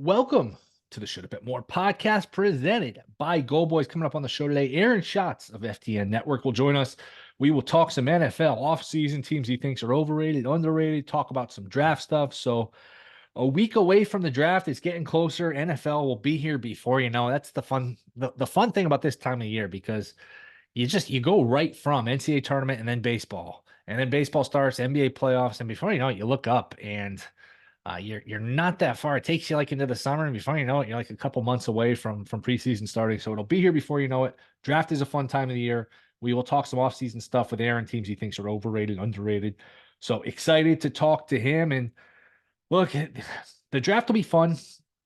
Welcome to the Shoulda Bet More podcast presented by Go Boys. Coming up on the show today, Aaron Schatz of FTN Network will join us. We will talk some NFL offseason teams he thinks are overrated, underrated, talk about some draft stuff. So a week away from the draft, it's getting closer. NFL will be here before you know. That's the fun thing about this time of year because you go right from NCAA tournament and then baseball. And then baseball starts, NBA playoffs, and before you know it, you look up and you're not that far. It takes you like into the summer, and before you know it, you're like a couple months away from preseason starting. So it'll be here before you know it. Draft is a fun time of the year. We will talk some offseason stuff with Aaron, teams he thinks are overrated, underrated. So excited to talk to him. And look, the draft will be fun.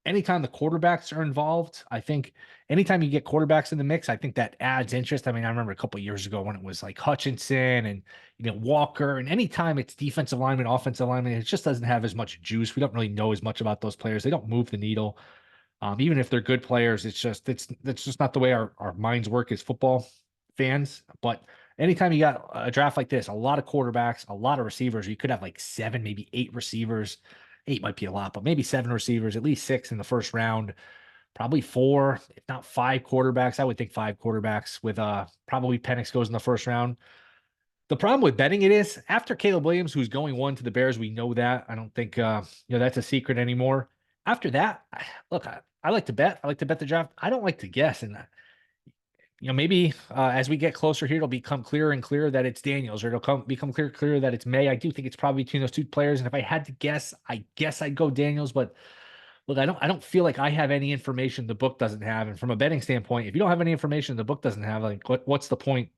Anytime the quarterbacks are involved, I think anytime you get quarterbacks in the mix, I think that adds interest. I mean, I remember a couple of years ago when it was like Hutchinson and Walker, and anytime it's defensive lineman, offensive lineman, it just doesn't have as much juice. We don't really know as much about those players. They don't move the needle. Even if they're good players, it's just not the way our minds work as football fans. But anytime you got a draft like this, a lot of quarterbacks, a lot of receivers, you could have like 7, maybe 8 receivers. 8 might be a lot, but maybe 7 receivers, at least 6 in the first round, probably 4, if not 5 quarterbacks. I would think 5 quarterbacks with probably Penix goes in the first round. The problem with betting it is after Caleb Williams, who's going 1 to the Bears, we know that. I don't think that's a secret anymore. After that, look, I like to bet. I like to bet the draft. I don't like to guess. And maybe as we get closer here, it'll become clearer and clearer that it's Daniels, or it'll become clearer that it's May. I do think it's probably between those 2 players. And if I had to guess, I guess I'd go Daniels. But look, I don't feel like I have any information the book doesn't have. And from a betting standpoint, if you don't have any information the book doesn't have, like what's the point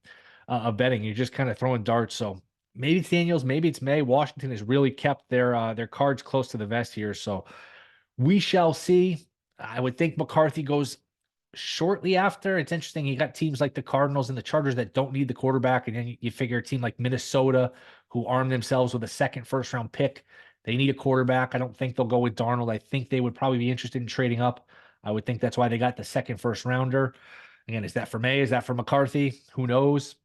of betting? You're just kind of throwing darts. So maybe it's Daniels, maybe it's May. Washington has really kept their cards close to the vest here. So we shall see. I would think McCarthy goes shortly after. It's interesting. You got teams like the Cardinals and the Chargers that don't need the quarterback. And then you figure a team like Minnesota, who armed themselves with a second first-round pick, they need a quarterback. I don't think they'll go with Darnold. I think they would probably be interested in trading up. I would think that's why they got the second first-rounder. Again, is that for May? Is that for McCarthy? Who knows?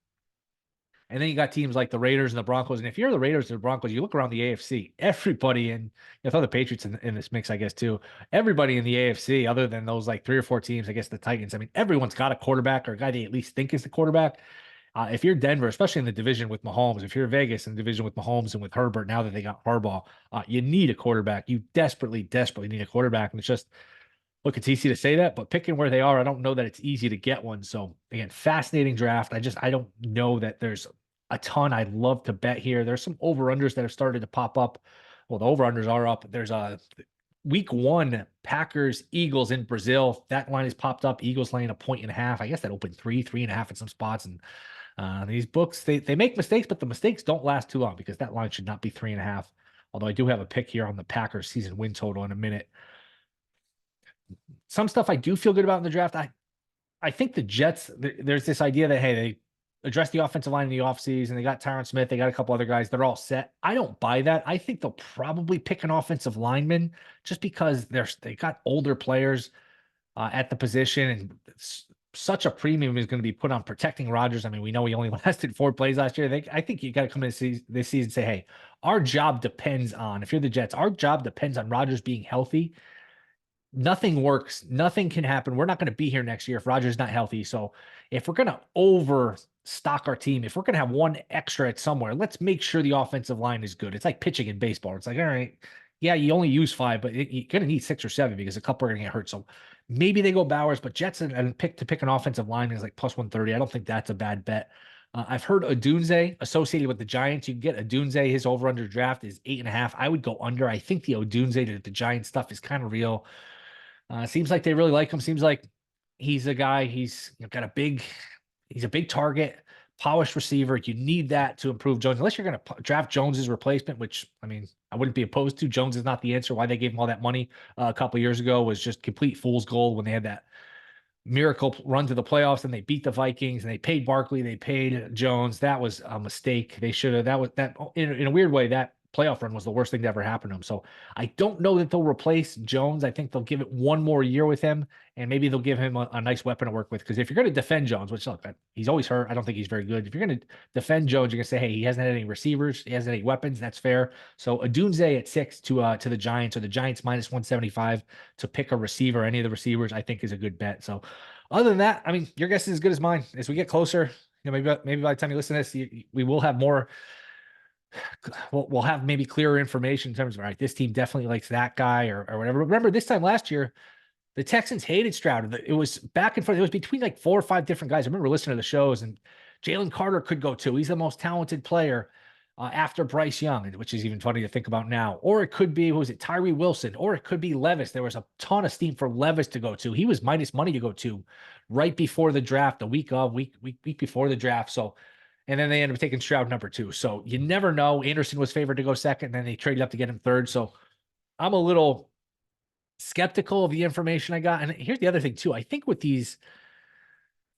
And then you got teams like the Raiders and the Broncos. And if you're the Raiders or the Broncos, you look around the AFC, everybody throw the Patriots in this mix, I guess, too. Everybody in the AFC, other than those like 3 or 4 teams, I guess the Titans, I mean, everyone's got a quarterback or a guy they at least think is the quarterback. If you're Denver, especially in the division with Mahomes, if you're Vegas in the division with Mahomes and with Herbert, now that they got Harbaugh, you need a quarterback. You desperately, desperately need a quarterback. And it's just, look, it's easy to say that, but picking where they are, I don't know that it's easy to get one. So again, fascinating draft. I don't know that there's a ton I'd love to bet here. There's some over-unders that have started to pop up. Well, the over-unders are up. There's a week 1 Packers Eagles in Brazil. That line has popped up. Eagles laying 1.5. I guess that opened 3.5 in some spots. And these books, they make mistakes, but the mistakes don't last too long because that line should not be 3.5. Although I do have a pick here on the Packers season win total in a minute. Some stuff I do feel good about in the draft. I think the Jets, there's this idea that, hey, they address the offensive line in the offseason. They got Tyron Smith. They got a couple other guys. They're all set. I don't buy that. I think they'll probably pick an offensive lineman just because they got older players at the position, and such a premium is going to be put on protecting Rodgers. I mean, we know he only lasted 4 plays last year. I think you got to come in this season and say, hey, our job depends on, if you're the Jets, our job depends on Rodgers being healthy. Nothing works. Nothing can happen. We're not going to be here next year if Rodgers is not healthy. So if we're going to overstock our team, if we're going to have one extra at somewhere, let's make sure the offensive line is good. It's like pitching in baseball. It's like, all right, yeah, you only use 5, but you're going to need 6 or 7 because a couple are going to get hurt. So maybe they go Bowers, but Jets and pick an offensive lineman is like plus 130. I don't think that's a bad bet. I've heard Odunze associated with the Giants. You can get Odunze. His over-under draft is 8.5. I would go under. I think the Odunze to the Giants stuff is kind of real. Seems like they really like him. Seems like he's a guy. He's got he's a big target, polished receiver. You need that to improve Jones, unless you're going to draft Jones's replacement, which, I mean, I wouldn't be opposed to. Jones is not the answer. Why they gave him all that money a couple of years ago was just complete fool's gold when they had that miracle run to the playoffs and they beat the Vikings and they paid Barkley, they paid Jones. That was a mistake. They should have, that was that in a weird way, that playoff run was the worst thing to ever happen to him. So I don't know that they'll replace Jones. I think they'll give it one more year with him, and maybe they'll give him a nice weapon to work with. Because if you're going to defend Jones, which look, he's always hurt, I don't think he's very good. If you're going to defend Jones, you're going to say, hey, he hasn't had any receivers, he hasn't any weapons. That's fair. So Odunze at 6 to the Giants, or the Giants minus 175 to pick a receiver, any of the receivers, I think is a good bet. So other than that, I mean, your guess is as good as mine. As we get closer, maybe by the time you listen to this, we will have more. We'll have maybe clearer information in terms of, all right, this team definitely likes that guy or whatever. Remember this time last year, the Texans hated Stroud. It was back and forth. It was between like 4 or 5 different guys. I remember listening to the shows, and Jalen Carter could go too. He's the most talented player after Bryce Young, which is even funny to think about now. Or it could be, who was it, Tyree Wilson, or it could be Levis. There was a ton of steam for Levis to go to. He was minus money to go to right before the draft, the week before the draft. So, and then they ended up taking Stroud number 2. So you never know. Anderson was favored to go second, and then they traded up to get him third. So I'm a little skeptical of the information I got. And here's the other thing too. I think with these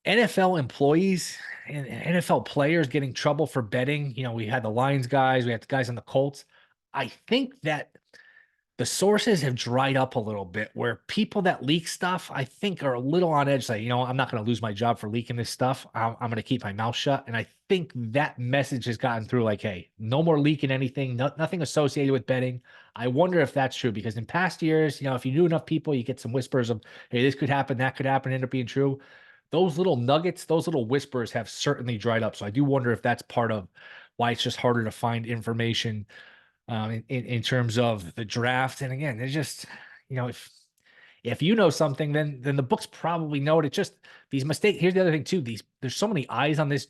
NFL employees and NFL players getting trouble for betting, we had the Lions guys, we had the guys on the Colts. I think that the sources have dried up a little bit, where people that leak stuff, I think, are a little on edge. Like, I'm not going to lose my job for leaking this stuff. I'm going to keep my mouth shut. And I think that message has gotten through, like, hey, no more leaking anything, nothing associated with betting. I wonder if that's true, because in past years, if you knew enough people, you get some whispers of, hey, this could happen, that could happen, end up being true. Those little nuggets, those little whispers have certainly dried up. So I do wonder if that's part of why it's just harder to find information in terms of the draft. And again, there's just, if you know something, then the books probably know it. It's just these mistakes. Here's the other thing too. There's so many eyes on these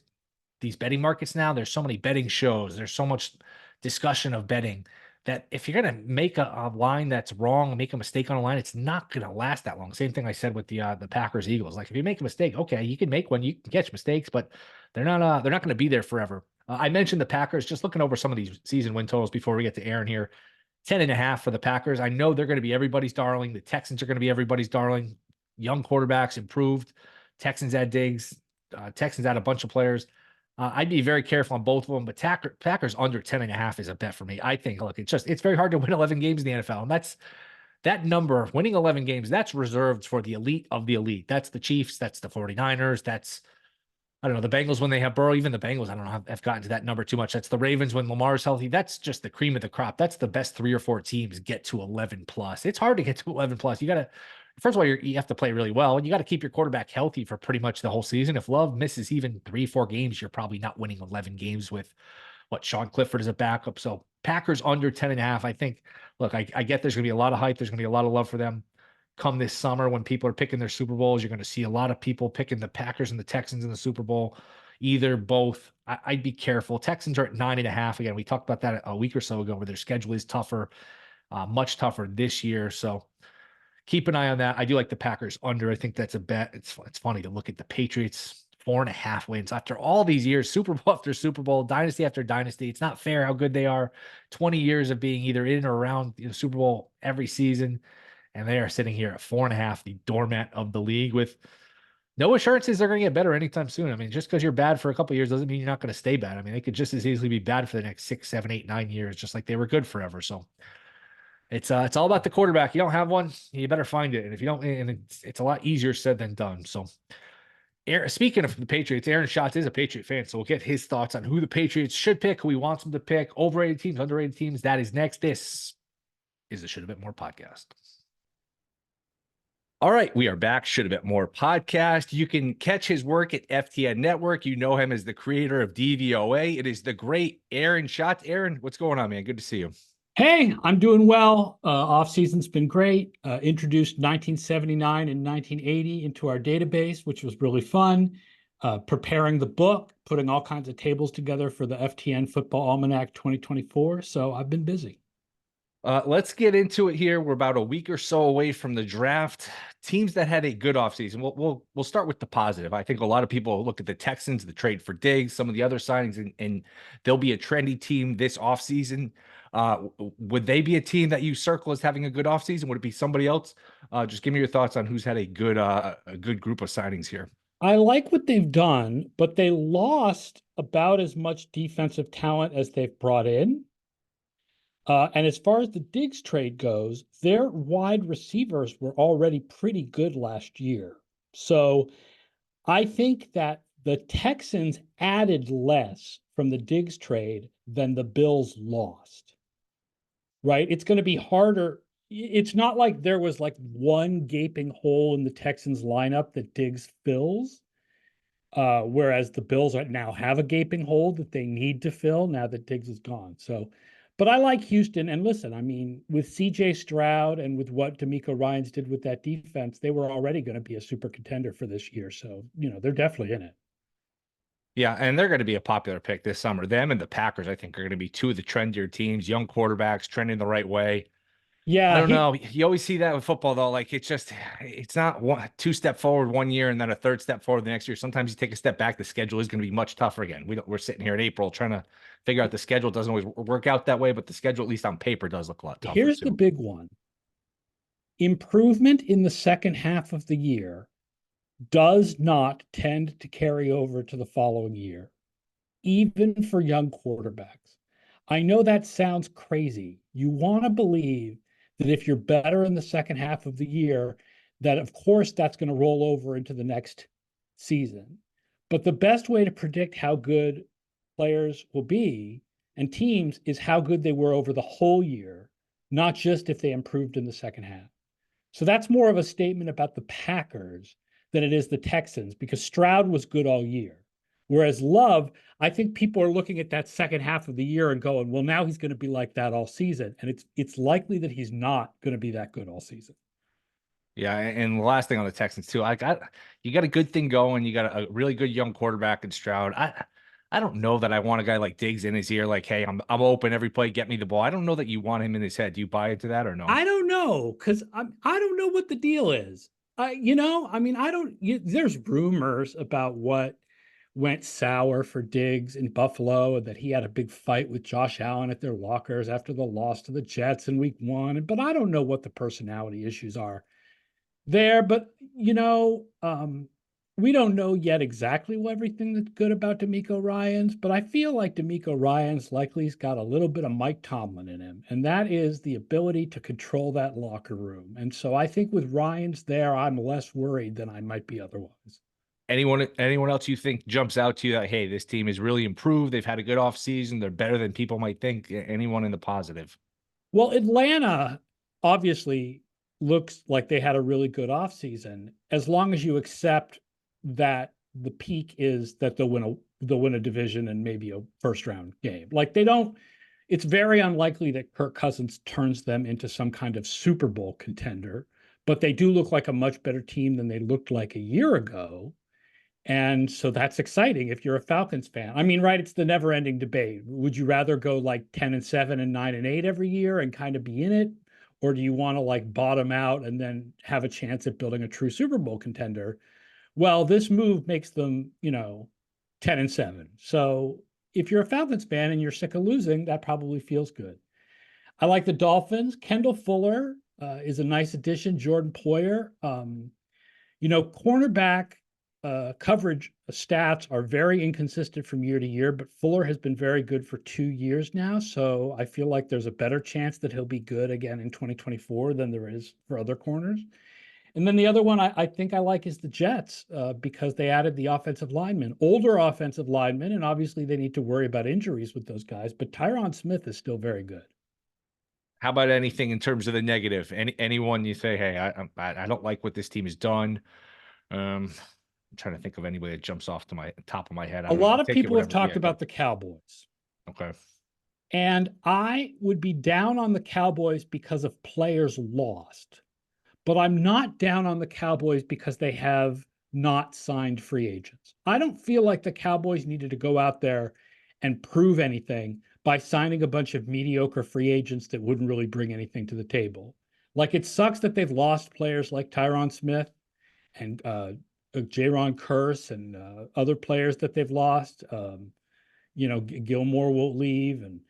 betting markets now. There's so many betting shows. There's so much discussion of betting that if you're going to make a line that's wrong, make a mistake on a line, it's not going to last that long. Same thing I said with the Packers Eagles. Like, if you make a mistake, okay, you can make one, you can catch mistakes, but they're not going to be there forever. I mentioned the Packers, just looking over some of these season win totals before we get to Aaron here. 10.5 for the Packers. I know they're going to be everybody's darling. The Texans are going to be everybody's darling. Young quarterbacks, improved. Texans add Diggs. Texans add a bunch of players. I'd be very careful on both of them, but Packers under 10.5 is a bet for me. I think, look, it's very hard to win 11 games in the NFL. And that number, winning 11 games, that's reserved for the elite of the elite. That's the Chiefs. That's the 49ers. That's, I don't know, the Bengals when they have Burrow. Even the Bengals, I don't know, have gotten to that number too much. That's the Ravens when Lamar's healthy. That's just the cream of the crop. That's the best 3 or 4 teams get to 11 plus. It's hard to get to 11 plus. You got to, first of all, you have to play really well, and you got to keep your quarterback healthy for pretty much the whole season. If Love misses even 3-4 games, you're probably not winning 11 games with Sean Clifford as a backup. So Packers under 10.5. I think, look, I get there's going to be a lot of hype. There's going to be a lot of love for them come this summer when people are picking their Super Bowls. You're going to see a lot of people picking the Packers and the Texans in the Super Bowl, either, both. I'd be careful. Texans are at 9.5. Again, we talked about that a week or so ago, where their schedule is tougher, much tougher this year. So keep an eye on that. I do like the Packers under. I think that's a bet. It's funny to look at the Patriots, 4.5 wins after all these years, Super Bowl after Super Bowl, dynasty after dynasty. It's not fair how good they are. 20 years of being either in or around Super Bowl every season, and they are sitting here at 4.5, the doormat of the league, with no assurances they're going to get better anytime soon. I mean, just because you're bad for a couple of years doesn't mean you're not going to stay bad. I mean, they could just as easily be bad for the next 6, 7, 8, 9 years, just like they were good forever. So it's all about the quarterback. You don't have one, you better find it. And if you don't, and it's a lot easier said than done. So speaking of the Patriots, Aaron Schatz is a Patriot fan, so we'll get his thoughts on who the Patriots should pick, who he wants them to pick, overrated teams, underrated teams. That is next. This is the Shoulda Bet More podcast. All right, we are back. Shoulda Bet More podcast. You can catch his work at FTN Network. You know him as the creator of DVOA. It is the great Aaron Schatz. Aaron, what's going on, man? Good to see you. Hey, I'm doing well. Off-season's been great. Introduced 1979 and 1980 into our database, which was really fun. Preparing the book, putting all kinds of tables together for the FTN Football Almanac 2024. So I've been busy. Let's get into it here. We're about a week or so away from the draft. Teams that had a good offseason. We'll start with the positive. I think a lot of people look at the Texans, the trade for Diggs, some of the other signings, and they'll be a trendy team this offseason. Would they be a team that you circle as having a good offseason? Would it be somebody else? Just give me your thoughts on who's had a good group of signings here. I like what they've done, but they lost about as much defensive talent as they've brought in. And as far as the Diggs trade goes, their wide receivers were already pretty good last year. So I think that the Texans added less from the Diggs trade than the Bills lost, right? It's going to be harder. It's not like there was like one gaping hole in the Texans lineup that Diggs fills. Whereas the Bills now have a gaping hole that they need to fill now that Diggs is gone. So, but I like Houston. And listen, I mean, with CJ Stroud and with what D'Amico Ryans did with that defense, they were already going to be a super contender for this year. So, they're definitely in it. Yeah, and they're going to be a popular pick this summer. Them and the Packers, I think, are going to be two of the trendier teams, young quarterbacks trending the right way. I Yeah, don't know. You always see that with football, though. Like it's not one two step forward one year and then a third step forward the next year. Sometimes you take a step back, the schedule is going to be much tougher again. We're sitting here in April trying to figure out the schedule. It doesn't always work out that way, but the schedule, at least on paper, does look a lot tougher here's the too. big one. Improvement in the second half of the year does not tend to carry over to the following year, even for young quarterbacks. I know that sounds crazy. You want to believe that if you're better in the second half of the year, that of course that's going to roll over into the next season. But the best way to predict how good players will be and teams is how good they were over the whole year, not just if they improved in the second half. So that's more of a statement about the Packers than it is the Texans because Stroud was good all year. Whereas Love, I think people are looking at that second half of the year and going, well, now he's going to be like that all season. And it's likely that he's not going to be that good all season. Yeah, and the last thing on the Texans too, you got a good thing going. You got a really good young quarterback in Stroud. I don't know that I want a guy like Diggs in his ear, like, hey, I'm open every play, get me the ball. I don't know that you want him in his head. Do you buy into that or no? I don't know because I don't know what the deal is. I mean, I don't. There's rumors about what went sour for Diggs in Buffalo and that he had a big fight with Josh Allen at their lockers after the loss to the Jets in Week 1. But I don't know what the personality issues are there. But we don't know yet exactly everything that's good about D'Amico Ryans, but I feel like D'Amico Ryans likely's got a little bit of Mike Tomlin in him, and that is the ability to control that locker room. And so I think with Ryans there, I'm less worried than I might be otherwise. Anyone else you think jumps out to you that, hey, this team is really improved. They've had a good offseason. They're better than people might think. Anyone in the positive? Well, Atlanta obviously looks like they had a really good offseason, as long as you accept that the peak is that they'll win a division and maybe a first round game. Like they don't, it's very unlikely that Kirk Cousins turns them into some kind of Super Bowl contender, but they do look like a much better team than they looked like a year ago. And so that's exciting if you're a Falcons fan. I mean, right, it's the never-ending debate. Would you rather go like 10-7 and 9-8 every year and kind of be in it? Or do you want to like bottom out and then have a chance at building a true Super Bowl contender? Well, this move makes them, 10-7. So if you're a Falcons fan and you're sick of losing, that probably feels good. I like the Dolphins. Kendall Fuller is a nice addition. Jordan Poyer. Cornerback coverage stats are very inconsistent from year to year, but Fuller has been very good for 2 years now. So I feel like there's a better chance that he'll be good again in 2024 than there is for other corners. And then the other one I think I like is the Jets because they added the offensive linemen, older offensive linemen, and obviously they need to worry about injuries with those guys. But Tyron Smith is still very good. How about anything in terms of the negative? Anyone you say, hey, I don't like what this team has done. I'm trying to think of anybody that jumps off to my top of my head. I A don't know. lot of Take it people have whatever. talked Yeah, go. about the Cowboys. Okay. And I would be down on the Cowboys because of players lost. But I'm not down on the Cowboys because they have not signed free agents. I don't feel like the Cowboys needed to go out there and prove anything by signing a bunch of mediocre free agents that wouldn't really bring anything to the table. Like it sucks that they've lost players like Tyron Smith and Jaron Curse and other players that they've lost. Gilmore will leave, and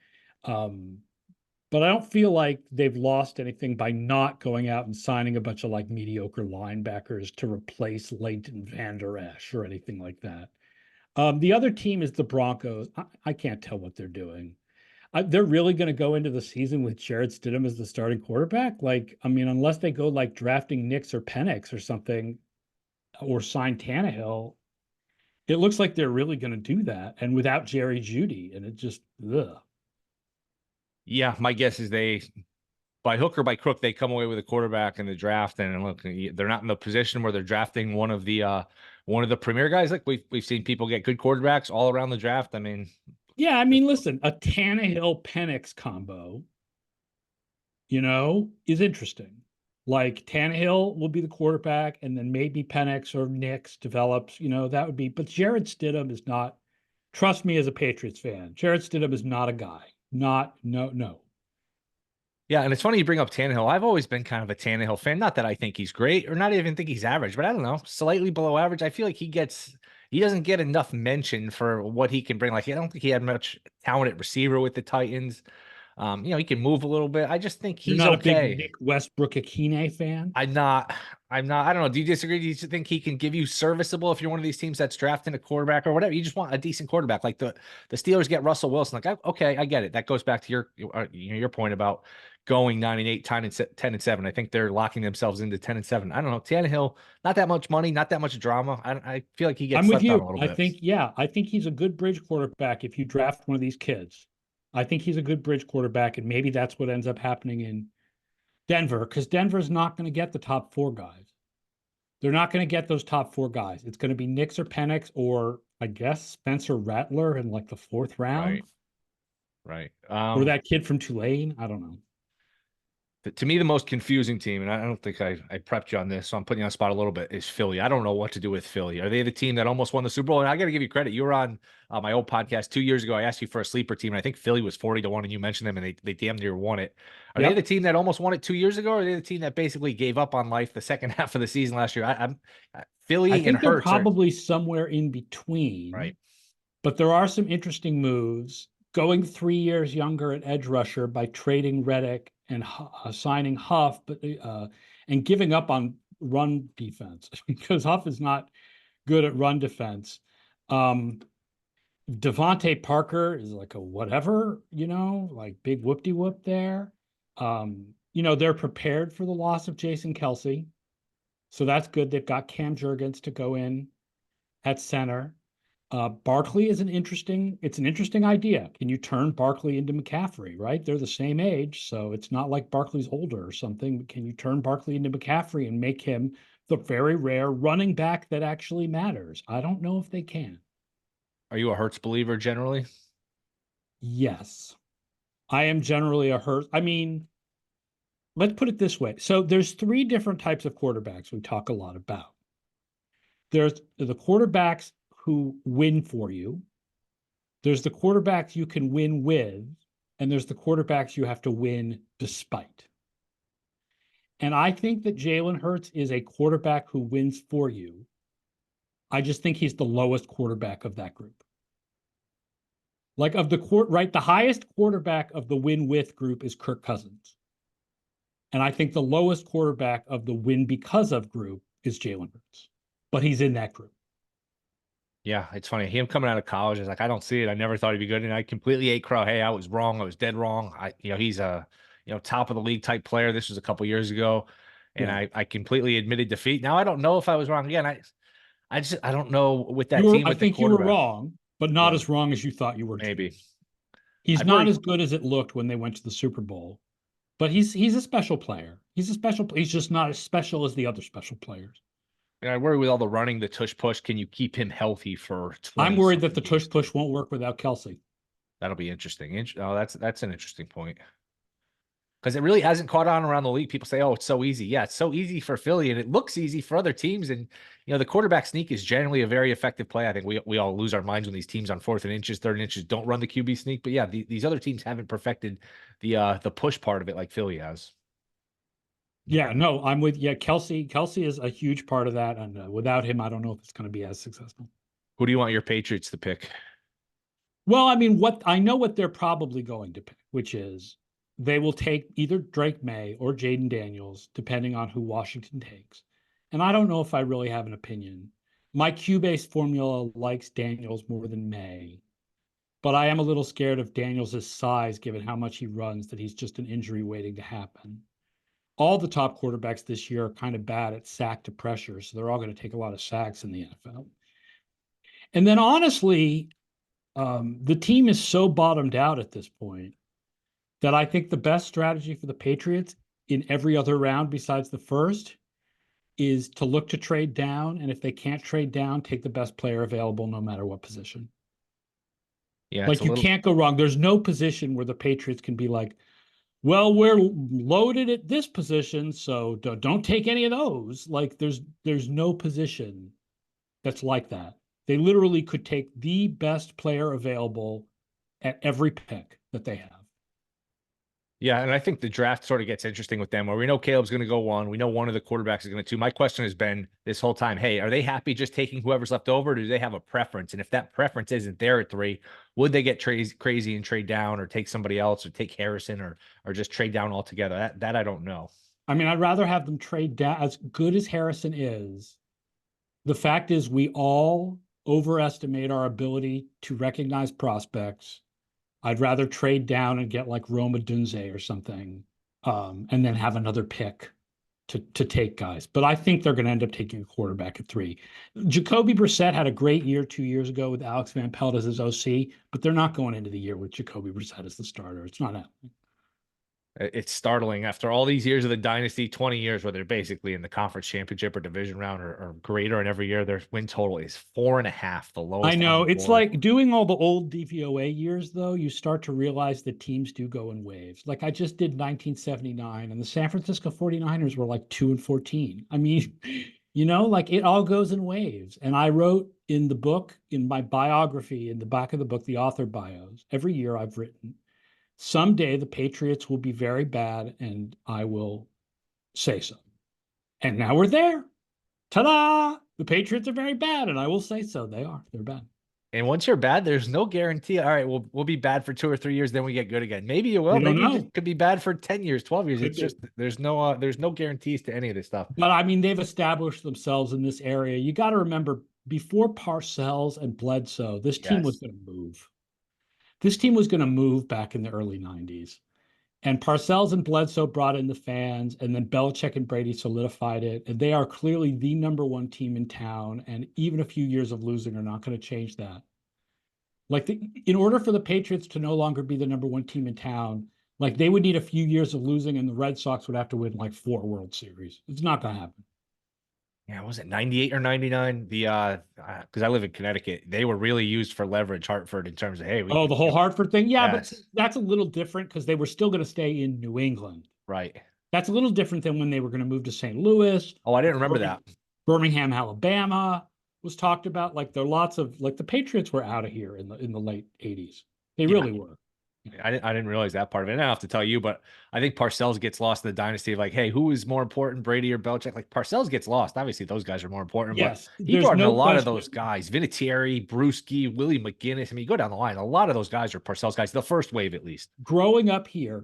but I don't feel like they've lost anything by not going out and signing a bunch of like mediocre linebackers to replace Leighton Vander Esch or anything like that. The other team is the Broncos. I can't tell what they're doing. They're really going to go into the season with Jarrett Stidham as the starting quarterback. Like, I mean, unless they go like drafting Nix or Penix or something, or sign Tannehill, it looks like they're really going to do that. And without Jerry Jeudy, and it just, ugh. Yeah, my guess is they, by hook or by crook, they come away with a quarterback in the draft, and look, they're not in the position where they're drafting one of the premier guys. Like we've seen people get good quarterbacks all around the draft. I mean, Yeah, I mean, listen, a Tannehill Penix combo, is interesting. Like Tannehill will be the quarterback, and then maybe Penix or Nix develops, that would be, but Jared Stidham is not, trust me as a Patriots fan, Jared Stidham is not a guy. Not, no, no. yeah, and it's funny you bring up Tannehill. I've always been kind of a Tannehill fan. Not that I think he's great, or not even think he's average, but I don't know, slightly below average. I feel like he doesn't get enough mention for what he can bring. Like I don't think he had much talent at receiver with the Titans. He can move a little bit. I just think You're he's not a big okay. Nick Westbrook-Akine fan? I'm not. I'm not. I don't know. Do you disagree? Do you think he can give you serviceable if you're one of these teams that's drafting a quarterback or whatever? You just want a decent quarterback. Like the Steelers get Russell Wilson. Like, okay, I get it. That goes back to your point about going 9-8, 10-7. I think they're locking themselves into 10-7. I don't know. Tannehill, not that much money, not that much drama. I feel like he gets I'm with slept on you. a little I bit. think, yeah, I think he's a good bridge quarterback if you draft one of these kids. I think he's a good bridge quarterback, and maybe that's what ends up happening in Denver, because Denver's not going to get the top four guys. They're not going to get those top four guys. It's going to be Nix or Penix, or I guess Spencer Rattler in like the fourth round, Right. Right. or that kid from Tulane. I don't know. To me, the most confusing team, and I don't think I prepped you on this, so I'm putting you on the spot a little bit, is Philly. I don't know what to do with Philly. Are they the team that almost won the Super Bowl? And I got to give you credit. You were on my old podcast 2 years ago. I asked you for a sleeper team, and I think Philly was 40-1, and you mentioned them, and they damn near won it. Are they the team that almost won it 2 years ago, or are they the team that basically gave up on life the second half of the season last year? I Philly and think they're Hurts are probably somewhere in between, right. but there are some interesting moves. Going 3 years younger at edge rusher by trading Reddick and signing Huff, but and giving up on run defense because Huff is not good at run defense. Devontae Parker is like a whatever, like big whoop-de-whoop there. They're prepared for the loss of Jason Kelsey. So that's good. They've got Cam Jurgens to go in at center. Barkley is an interesting idea. Can you turn Barkley into McCaffrey, right? They're the same age, so it's not like Barkley's older or something. But can you turn Barkley into McCaffrey and make him the very rare running back that actually matters? I don't know if they can. Are you a Hurts believer generally? Yes. I am generally a Hurts. I mean, let's put it this way. So there's three different types of quarterbacks we talk a lot about. There's the quarterbacks who win for you. There's the quarterbacks you can win with, and there's the quarterbacks you have to win despite. And I think that Jalen Hurts is a quarterback who wins for you. I just think he's the lowest quarterback of that group. Like of the court, right? The highest quarterback of the win with group is Kirk Cousins. And I think the lowest quarterback of the win because of group is Jalen Hurts. But he's in that group. Yeah, it's funny. Him coming out of college is like, I don't see it. I never thought he'd be good. And I completely ate crow. Hey, I was wrong. I was dead wrong. He's a, top of the league type player. This was a couple years ago. And Yeah. I completely admitted defeat. Now I don't know if I was wrong again. I don't know with that team I with the think you were quarterback. wrong, but not Yeah, as wrong as you thought you were. maybe. He's I've not worried. as good as it looked when they went to the Super Bowl, but he's a special player. He's just not as special as the other special players. I worry with all the running, the tush push. Can you keep him healthy for I'm 20 worried that something the games? tush push won't work without Kelsey. That'll be interesting. Oh, that's an interesting point. Because it really hasn't caught on around the league. People say, "Oh, it's so easy." Yeah, it's so easy for Philly, and it looks easy for other teams. And the quarterback sneak is generally a very effective play. I think we all lose our minds when these teams on 4th and inches, 3rd and inches don't run the QB sneak. But yeah, these other teams haven't perfected the push part of it like Philly has. Yeah, no, I'm with Kelsey. Kelsey is a huge part of that, and without him, I don't know if it's going to be as successful. Who do you want your Patriots to pick? Well, I mean, I know what they're probably going to pick, which is they will take either Drake May or Jaden Daniels, depending on who Washington takes. And I don't know if I really have an opinion. My Q-based formula likes Daniels more than May. but I am a little scared of Daniels' size, given how much he runs, that he's just an injury waiting to happen. All the top quarterbacks this year are kind of bad at sack to pressure, so they're all going to take a lot of sacks in the NFL. And then honestly, the team is so bottomed out at this point that I think the best strategy for the Patriots in every other round besides the first is to look to trade down. And if they can't trade down, take the best player available, no matter what position. Yeah, it's Like a you little. can't go wrong. There's no position where the Patriots can be like, well, we're loaded at this position, so don't take any of those. Like there's no position that's like that. They literally could take the best player available at every pick that they have. Yeah, and I think the draft sort of gets interesting with them, where we know Caleb's going to go one. We know one of the quarterbacks is going to two. My question has been this whole time, hey, are they happy just taking whoever's left over? Or do they have a preference? And if that preference isn't there at 3, would they get crazy and trade down, or take somebody else, or take Harrison, or just trade down altogether? That I don't know. I mean, I'd rather have them trade down. As good as Harrison is, the fact is we all overestimate our ability to recognize prospects. I'd rather trade down and get like Roma Dunze or something, and then have another pick to take guys. But I think they're going to end up taking a quarterback at 3. Jacoby Brissett had a great year 2 years ago with Alex Van Pelt as his OC, but they're not going into the year with Jacoby Brissett as the starter. It's not happening. It's startling after all these years of the dynasty, 20 years where they're basically in the conference championship or division round, or greater, and every year their win total is 4.5, the I lowest on know. the It's board. like doing all the old DVOA years, though, you start to realize that teams do go in waves. Like I just did 1979, and the San Francisco 49ers were like 2-14. I mean, like it all goes in waves. And I wrote in the book, in my biography, in the back of the book, the author bios, every year I've written, someday the Patriots will be very bad, and I will say so. And now we're there. Ta-da! The Patriots are very bad, and I will say so. They are. They're bad. And once you're bad, there's no guarantee. All right, we'll be bad for 2 or 3 years, then we get good again. Maybe you will. We don't Maybe you know. just could be bad for 10 years, 12 years. Could It's be. just there's no guarantees to any of this stuff. But I mean, they've established themselves in this area. You got to remember, before Parcells and Bledsoe, this team was Yes. going to move. This team was going to move back in the early 90s. And Parcells and Bledsoe brought in the fans, and then Belichick and Brady solidified it. And they are clearly the number 1 team in town. And even a few years of losing are not going to change that. Like in order for the Patriots to no longer be the number 1 team in town, like they would need a few years of losing, and the Red Sox would have to win like 4 World Series. It's not going to happen. Yeah, was it 98 or 99? The because I live in Connecticut, they were really used for leverage, Hartford, in terms of, hey, Oh, the whole Hartford thing? Yeah, but yes, that's a little different because they were still going to stay in New England. right. That's a little different than when they were going to move to St. Louis. Oh, I didn't remember that. Birmingham, Alabama was talked about. Like there are lots of like the Patriots were out of here in the late 80s. They Yeah, really were. I didn't realize that part of it. And I don't have to tell you, but I think Parcells gets lost in the dynasty of like, hey, who is more important, Brady or Belichick? Like Parcells gets lost. Obviously, those guys are more important, but Yes, he there's brought in a no lot of question. those guys: Vinatieri, Brewski, Willie McGinnis. I mean, you go down the line. A lot of those guys are Parcells guys. The first wave, at least. Growing up here,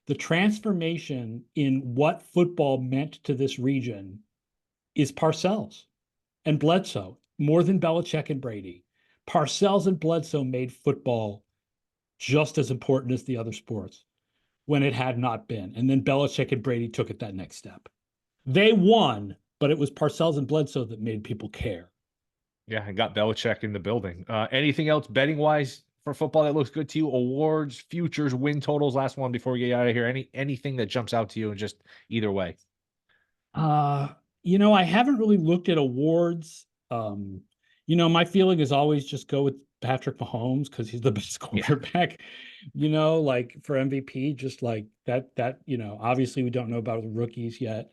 the transformation in what football meant to this region is Parcells and Bledsoe more than Belichick and Brady. Parcells and Bledsoe made football just as important as the other sports when it had not been. And then Belichick and Brady took it that next step. They won, but it was Parcells and Bledsoe that made people care. Yeah, and got Belichick in the building. Anything else betting wise for football that looks good to you? Awards, futures, win totals. Last one before we get out of here. Anything that jumps out to you, and just either way. Uh, I haven't really looked at awards. My feeling is always just go with Patrick Mahomes because he's the best Yeah. quarterback, like for MVP, just like that, obviously we don't know about the rookies yet.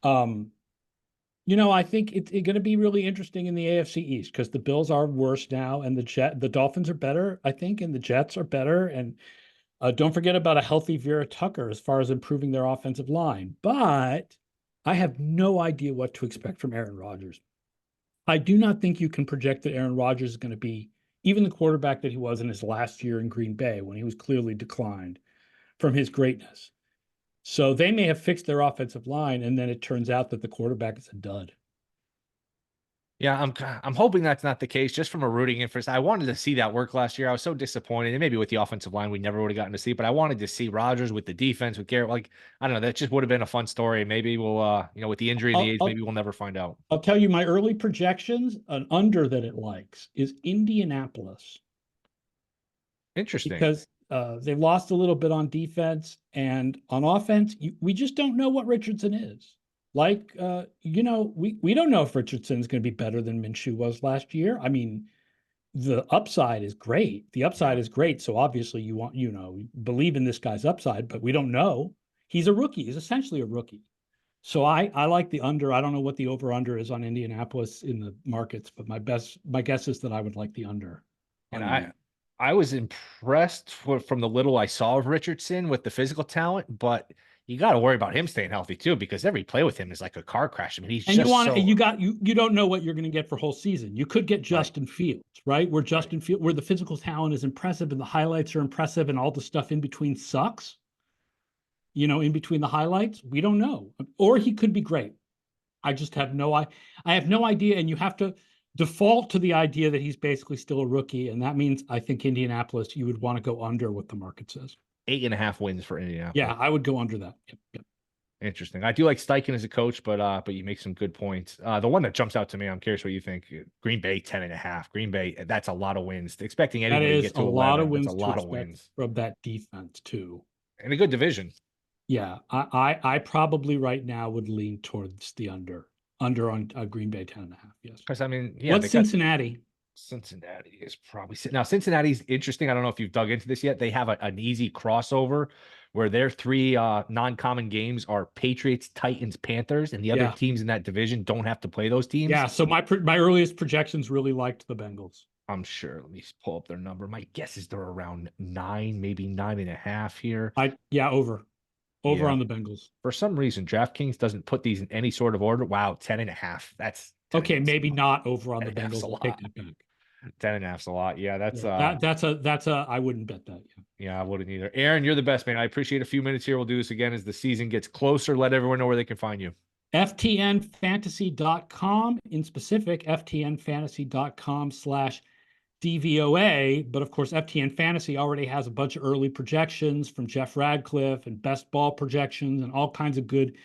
I think it's going to be really interesting in the AFC East because the Bills are worse now, and the Dolphins are better, I think, and the Jets are better. And don't forget about a healthy Vera Tucker as far as improving their offensive line. But I have no idea what to expect from Aaron Rodgers. I do not think you can project that Aaron Rodgers is going to be even the quarterback that he was in his last year in Green Bay when he was clearly declined from his greatness. So they may have fixed their offensive line, and then it turns out that the quarterback is a dud. Yeah, I'm hoping that's not the case. Just from a rooting interest, I wanted to see that work last year. I was so disappointed, and maybe with the offensive line, we never would have gotten to see. But I wanted to see Rodgers with the defense with Garrett. Like I don't know, that just would have been a fun story. Maybe we'll, with the injury and the I'll, age, maybe I'll we'll never find out. I'll tell you my early projections. An under that it likes is Indianapolis Interesting. because they lost a little bit on defense and on offense. We just don't know what Richardson is. Like, we don't know if Richardson is going to be better than Minshew was last year. I mean, the upside is great. The upside Yeah. is great. So obviously you want, believe in this guy's upside, but we don't know. He's a rookie. He's essentially a rookie. So I like the under. I don't know what the over under is on Indianapolis in the markets, but my guess is that I would like the under. And I was impressed from the little I saw of Richardson with the physical talent, but you got to worry about him staying healthy too, because every play with him is like a car crash. I mean, he's And just you don't know what you're going to get for whole season. You could get Justin Fields, right? Where where the physical talent is impressive and the highlights are impressive and all the stuff in between sucks. In between the highlights, we don't know. Or he could be great. I just have I have no idea. And you have to default to the idea that he's basically still a rookie. And that means I think Indianapolis, you would want to go under what the market says. 8.5 wins for Indianapolis. Yeah, I would go under that. Yep. Interesting. I do like Steichen as a coach, but you make some good points. The one that jumps out to me, I'm curious what you think. Green Bay 10.5. Green Bay, that's a lot of wins. Expecting anybody to get to 11, lot of wins. That's a lot of wins from that defense too. And a good division. Yeah, I probably right now would lean towards the under on Green Bay 10.5. Yes, because I mean, yeah. What's Cincinnati? Cincinnati is probably now. Cincinnati's interesting. I don't know if you've dug into this yet. They have an easy crossover where their three non-common games are Patriots, Titans, Panthers, and the other teams in that division don't have to play those teams. Yeah. So my earliest projections really liked the Bengals. I'm sure. Let me pull up their number. My guess is they're around 9, maybe 9.5 here. Over on the Bengals. For some reason, DraftKings doesn't put these in any sort of order. Wow, 10.5. That's okay. Maybe not over on the Bengals. I'll take that back. 10.5's a lot. Yeah, that's I wouldn't bet that. Yeah, I wouldn't either. Aaron, you're the best, man. I appreciate a few minutes here. We'll do this again as the season gets closer. Let everyone know where they can find you. FTNfantasy.com, in specific, FTNfantasy.com/DVOA. But of course, FTN Fantasy already has a bunch of early projections from Jeff Radcliffe and best ball projections and all kinds of good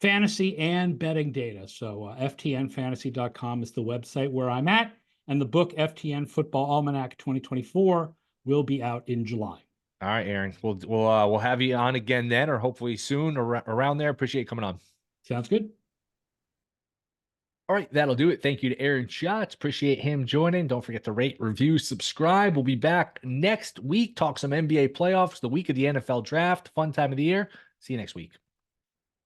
fantasy and betting data. So FTNfantasy.com is the website where I'm at. And the book FTN Football Almanac 2024 will be out in July. All right, Aaron. We'll have you on again then, or hopefully soon around there. Appreciate you coming on. Sounds good. All right, that'll do it. Thank you to Aaron Schatz. Appreciate him joining. Don't forget to rate, review, subscribe. We'll be back next week. Talk some NBA playoffs, the week of the NFL draft. Fun time of the year. See you next week.